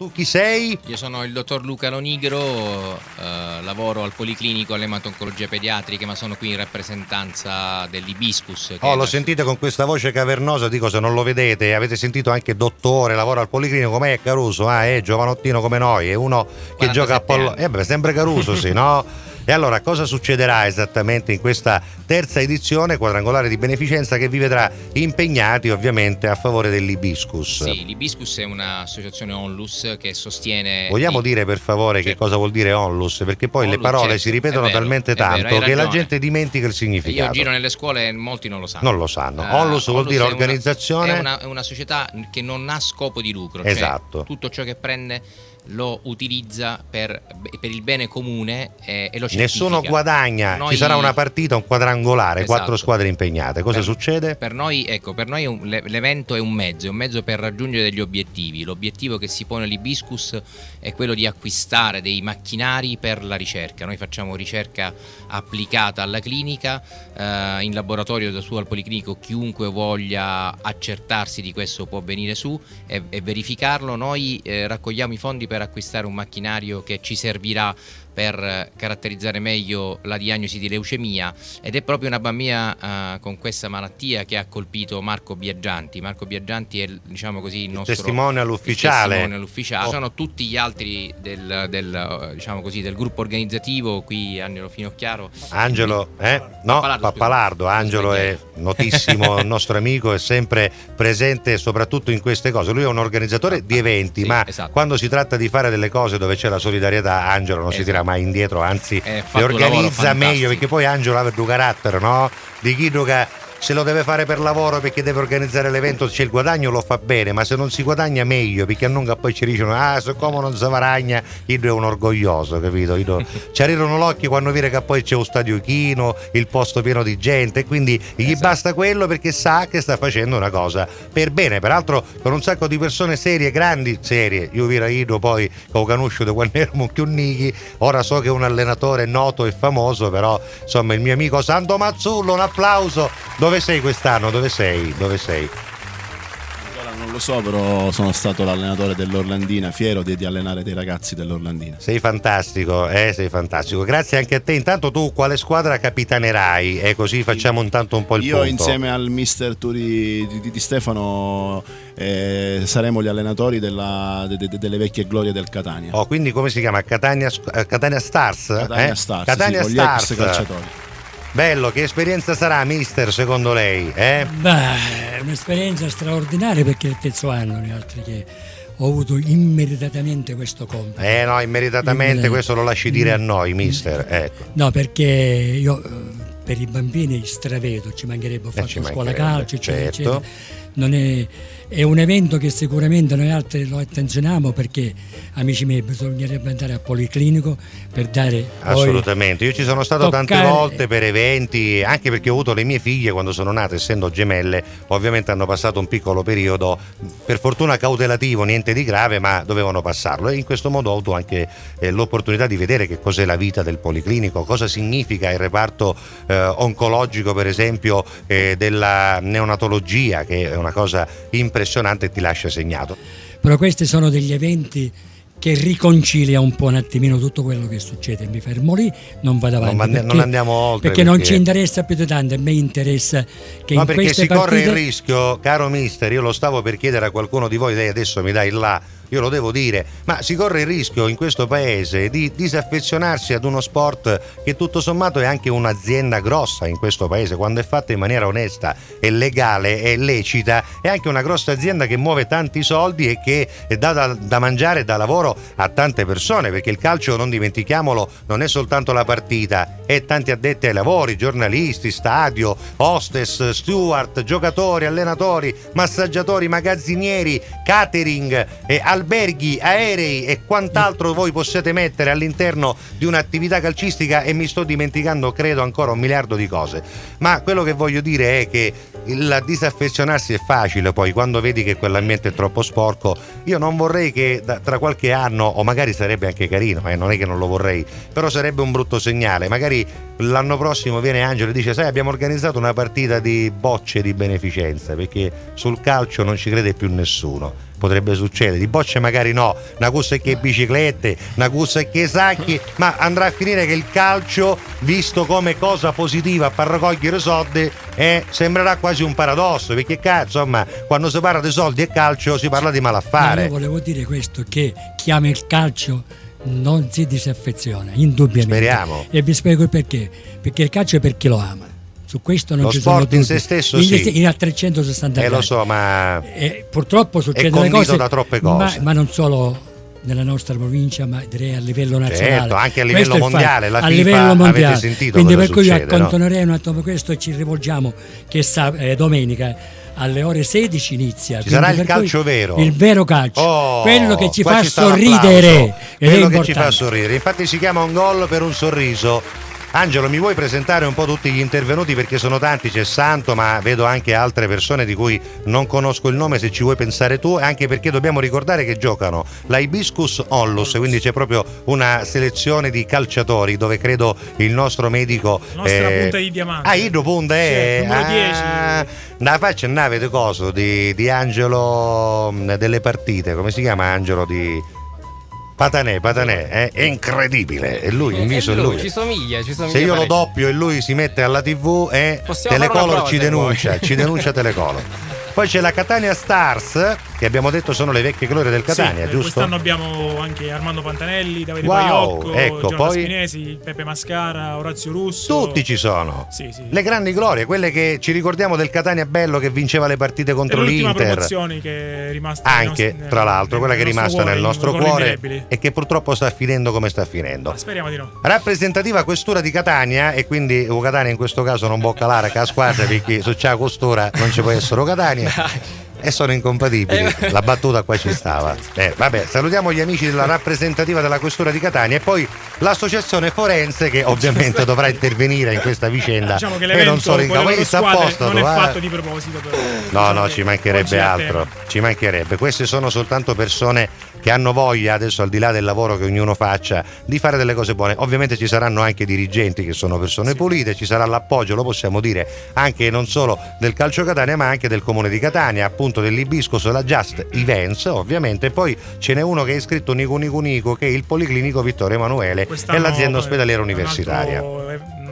Tu chi sei? Io sono il dottor Luca Lonigro, lavoro al Policlinico all'ematologia pediatrica, ma sono qui in rappresentanza dell'Ibiscus. Lo sentite con questa voce cavernosa, dico se non lo vedete, avete sentito anche dottore, lavora al Policlinico, com'è Caruso? È giovanottino come noi, è uno che gioca a pallone. Sempre Caruso, sì, no? E allora cosa succederà esattamente in questa terza edizione quadrangolare di beneficenza che vi vedrà impegnati ovviamente a favore dell'Ibiscus? Sì, l'Ibiscus è un'associazione onlus che sostiene... Vogliamo dire per favore che cosa vuol dire onlus? Perché poi onlus, le parole si ripetono talmente tanto che la gente dimentica il significato. Io giro nelle scuole e molti non lo sanno. Non lo sanno. Onlus vuol dire organizzazione... È una società che non ha scopo di lucro. Esatto. Cioè, tutto ciò che prende lo utilizza per il bene comune e lo certifica. Nessuno guadagna, ci sarà una partita, un quadrangolare, esatto. 4 squadre impegnate. Cosa succede? Per noi l'evento è un mezzo per raggiungere degli obiettivi. L'obiettivo che si pone l'Ibiscus è quello di acquistare dei macchinari per la ricerca. Noi facciamo ricerca applicata alla clinica, in laboratorio da su al Policlinico chiunque voglia accertarsi di questo può venire su e verificarlo. Noi raccogliamo i fondi per acquistare un macchinario che ci servirà per caratterizzare meglio la diagnosi di leucemia, ed è proprio una bambina con questa malattia che ha colpito Marco Biaggianti. Marco Biaggianti è, diciamo così, il nostro testimonial ufficiale. Sono tutti gli altri del gruppo organizzativo, qui Angelo Finocchiaro. Angelo, Pappalardo. Angelo è notissimo, il nostro amico, è sempre presente soprattutto in queste cose. Lui è un organizzatore di eventi, sì, ma esatto. Quando si tratta di fare delle cose dove c'è la solidarietà, Angelo non si tira mai indietro, anzi le organizza meglio, perché poi Angelo ha il carattere, no? Di chi se lo deve fare per lavoro perché deve organizzare l'evento, c'è il guadagno, lo fa bene, ma se non si guadagna meglio, perché a nunca poi ci dicono so come non si varagna, io è un orgoglioso, capito? Ci arrivano l'occhio quando vede che poi c'è un stadio chino, il posto pieno di gente, e quindi gli basta quello perché sa che sta facendo una cosa per bene, peraltro con un sacco di persone serie, grandi serie. Io vi raido poi con conosciuto quando eravamo più nichi, ora so che è un allenatore noto e famoso, però insomma il mio amico Santo Mazzullo, un applauso. Dove sei quest'anno? Dove sei? Non lo so, però sono stato l'allenatore dell'Orlandina, fiero di allenare dei ragazzi dell'Orlandina. Sei fantastico, sei fantastico. Grazie anche a te. Intanto tu quale squadra capitanerai? E così facciamo intanto un po' il punto. Io insieme al mister Turi di Stefano saremo gli allenatori delle vecchie glorie del Catania. Quindi come si chiama? Catania Stars? Catania Stars, Catania sì, Stars. Con gli ex calciatori. Bello, che esperienza sarà, mister, secondo lei? Beh, è un'esperienza straordinaria, perché è il terzo anno, gli altri che ho avuto immeritatamente questo compito. No, immeritatamente questo lo lasci dire a noi, mister. Ecco. No, perché io per i bambini stravedo, ci mancherebbe, ho fatto scuola calcio, eccetera, certo. eccetera. Non è un evento che sicuramente noi altri lo attenzioniamo, perché, amici miei, bisognerebbe andare al Policlinico per dare assolutamente. Io ci sono stato tante volte per eventi, anche perché ho avuto le mie figlie quando sono nate, essendo gemelle, ovviamente hanno passato un piccolo periodo, per fortuna cautelativo, niente di grave, ma dovevano passarlo, e in questo modo ho avuto anche l'opportunità di vedere che cos'è la vita del Policlinico, cosa significa il reparto oncologico, per esempio, della neonatologia, che è una cosa impressionante e ti lascia segnato. Però questi sono degli eventi che riconcilia un po' un attimino tutto quello che succede. Mi fermo lì, non vado avanti, non andiamo oltre, perché non ci interessa più di tanto. A me interessa che in perché queste si corre il partite... rischio, caro mister, io lo stavo per chiedere a qualcuno di voi, lei adesso mi dai là, io lo devo dire, ma si corre il rischio in questo paese di disaffezionarsi ad uno sport che tutto sommato è anche un'azienda grossa in questo paese, quando è fatta in maniera onesta e legale e lecita, è anche una grossa azienda che muove tanti soldi e che dà da mangiare e dà lavoro a tante persone, perché il calcio, non dimentichiamolo, non è soltanto la partita, è tanti addetti ai lavori, giornalisti, stadio, hostess, steward, giocatori, allenatori, massaggiatori, magazzinieri, catering e alberghi, aerei e quant'altro voi possiate mettere all'interno di un'attività calcistica, e mi sto dimenticando credo ancora 1 miliardo di cose. Ma quello che voglio dire è che il disaffezionarsi è facile, poi quando vedi che quell'ambiente è troppo sporco, io non vorrei che tra qualche anno, o magari sarebbe anche carino, non è che non lo vorrei, però sarebbe un brutto segnale, magari l'anno prossimo viene Angelo e dice: sai, abbiamo organizzato una partita di bocce di beneficenza, perché sul calcio non ci crede più nessuno. potrebbe succedere, di bocce magari no, una corsa che biciclette, una corsa che sacchi, ma andrà a finire che il calcio, visto come cosa positiva per raccogliere soldi, sembrerà quasi un paradosso, perché insomma quando si parla di soldi e calcio si parla di malaffare. Io volevo dire questo, che chi ama il calcio non si disaffeziona, indubbiamente. Speriamo. E vi spiego il perché il calcio è per chi lo ama. Su questo non lo ci sono sport dubbi. in se stesso sì, in a 360 gradi. lo so, ma purtroppo succedono condito cose da troppe cose. ma non solo nella nostra provincia, ma direi a livello nazionale. Certo, anche a livello Questo è il mondiale, la a FIFA, livello mondiale. avete sentito quindi cosa per cui succede, accantonerei un attimo questo e ci rivolgiamo che domenica alle ore 16 inizia. Ci sarà il per calcio cui vero. Il vero calcio. Quello che ci qua fa ci sta sorridere. l'applauso. ed è Quello che importante. ci fa sorridere. Infatti si chiama Un gol per un sorriso. Angelo, mi vuoi presentare un po' tutti gli intervenuti, perché sono tanti, c'è Santo, ma vedo anche altre persone di cui non conosco il nome, se ci vuoi pensare tu, anche perché dobbiamo ricordare che giocano la Hibiscus Onlus, quindi c'è proprio una selezione di calciatori dove credo il nostro medico La nostra punta di diamante. Ido punta è numero 10. la faccia nave di coso di Angelo delle partite, come si chiama Angelo di Patanè, è incredibile, e lui in viso è lui. Ci somiglia. Se io lo doppio e lui si mette alla TV, Possiamo fare una Telecolor prova, ci denuncia, ci denuncia Telecolor. Poi c'è la Catania Stars, che abbiamo detto sono le vecchie glorie del Catania, sì, giusto? Quest'anno abbiamo anche Armando Pantanelli, Davide Wow, Baiocco, ecco, Giorgio poi Spinesi, Peppe Mascara, Orazio Russo. Tutti ci sono. Sì. Le grandi glorie, quelle che ci ricordiamo del Catania bello che vinceva le partite contro È l'ultima l'Inter. promozione che è rimasta Anche, tra l'altro, quella che è rimasta nel nostro cuore incondividibili. e che purtroppo sta finendo come sta finendo. Ma speriamo di no. Rappresentativa questura di Catania, e quindi Catania in questo caso non può calare che la squadra, perché su c'è la costura non ci può essere Catania. E sono incompatibili, la battuta qua ci stava. Vabbè, salutiamo gli amici della rappresentativa della questura di Catania e poi l'associazione forense, che ovviamente dovrà intervenire in questa vicenda. Diciamo che e l'evento non solo in con le loro sta a squadre posto, non è tu, fatto di proposito, però. No, Diciamo ci che mancherebbe oggi è altro, tema. ci mancherebbe. Queste sono soltanto persone che hanno voglia, adesso al di là del lavoro che ognuno faccia, di fare delle cose buone. Ovviamente ci saranno anche dirigenti che sono persone pulite, ci sarà l'appoggio, lo possiamo dire, anche non solo del Calcio Catania ma anche del Comune di Catania, appunto dell'Hibiscus, la Just Events ovviamente. Poi ce n'è uno che è iscritto Nico, che è il Policlinico Vittorio Emanuele Quest'anno e l'azienda ospedaliera universitaria.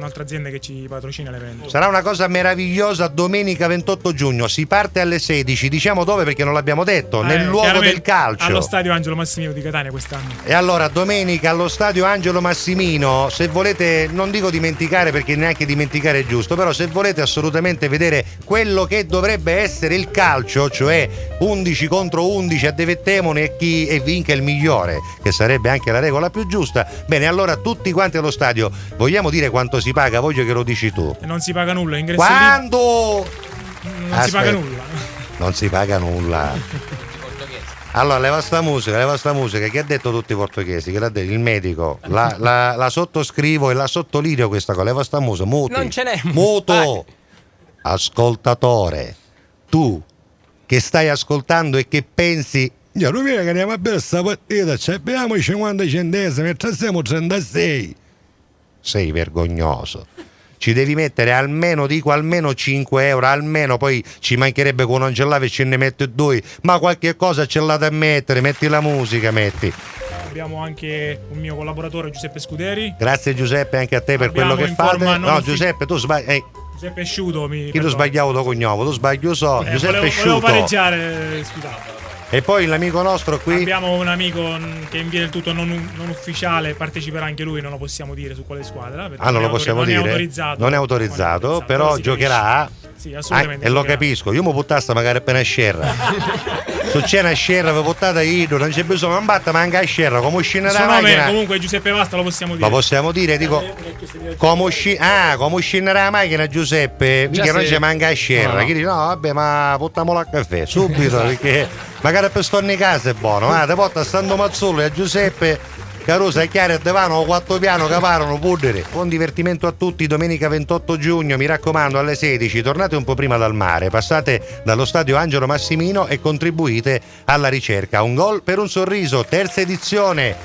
Un'altra azienda che ci patrocina l'evento. Sarà una cosa meravigliosa domenica 28 giugno, si parte alle 16, diciamo dove perché non l'abbiamo detto, nel luogo del calcio. Allo stadio Angelo Massimino di Catania quest'anno. E allora domenica allo stadio Angelo Massimino, se volete, non dico dimenticare perché neanche dimenticare è giusto, però se volete assolutamente vedere quello che dovrebbe essere il calcio, cioè 11 contro 11 a Devettemone e chi vinca il migliore, che sarebbe anche la regola più giusta, bene, allora tutti quanti allo stadio. Vogliamo dire quanto si paga? Voglio che lo dici tu. E non si paga nulla, ingresso Quando? non si paga nulla. Non si paga nulla. Allora, leva sta musica. Chi ha detto tutti i portoghesi? Che l'ha detto? Il medico. La sottoscrivo e la sottolineo questa cosa. Leva sta musica. Muti. Non ce n'è. Muto. Ascoltatore, tu che stai ascoltando e che pensi, io non che andiamo a bere sta partita, ci abbiamo i 50 centesimi e siamo 36. Sei vergognoso. Ci devi mettere almeno 5 euro, almeno, poi ci mancherebbe che non ce l'avevi e ce ne metti 2, ma qualche cosa ce l'ha da mettere, metti la musica, metti. Abbiamo anche un mio collaboratore, Giuseppe Scuderi. Grazie Giuseppe anche a te per Abbiamo quello che in fate. forma non No Giuseppe, tu sbagli. Giuseppe Sciuto, Chi tu sbagliavo tuo cognome, tu sbagli, io so, Giuseppe volevo Sciuto. pareggiare, scusate. E poi l'amico nostro qui. Abbiamo un amico che in via del tutto non ufficiale parteciperà anche lui, non lo possiamo dire su quale squadra. Non lo possiamo dire. Non è autorizzato, però giocherà. Sì, assolutamente. E lo capisco, io mi buttasse magari appena a scerra. Se c'è una scerra, vi buttata io, non c'è bisogno, non batta manca a scerra, come uscire la macchina. Comunque Giuseppe Vasta lo possiamo dire. Lo possiamo dire, dico. Come uscire la macchina Giuseppe, mica non c'è manca a scerra. Chi dice no, vabbè, ma buttiamolo a caffè, subito, perché magari per storni casa è buono, te porta stando Mazzullo e a Giuseppe. Caruso è chiaro, divano 4 piano che parano pudere. Buon divertimento a tutti domenica 28 giugno, mi raccomando alle 16 tornate un po' prima dal mare, passate dallo stadio Angelo Massimino e contribuite alla ricerca. Un gol per un sorriso, terza edizione.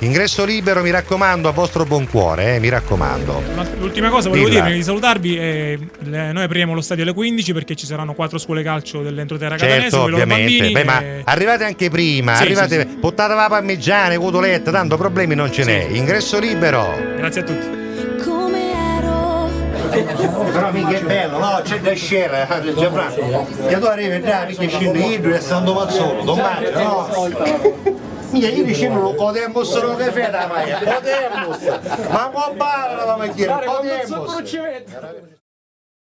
Ingresso libero, mi raccomando, a vostro buon cuore, mi raccomando. L'ultima cosa volevo Dilla. dirvi di salutarvi, noi apriamo lo stadio alle 15 perché ci saranno 4 scuole calcio dell'entroterra catanese, Certo, con i loro ovviamente. bambini. Beh, ma arrivate anche prima, Sì, arrivate, sì, sì. portate la parmigiana, cotoletta, tanto problemi non ce n'è. Ingresso libero. Grazie a tutti. Però mica è bello, no? C'è da scendere, Gianfranco. E tu arrivi da mica scendi io e Santo Mazzolo, domani, no? Mica io dicevo non potremmo solo caffè da mai, potremmo, ma può ballare la macchina, potremmo.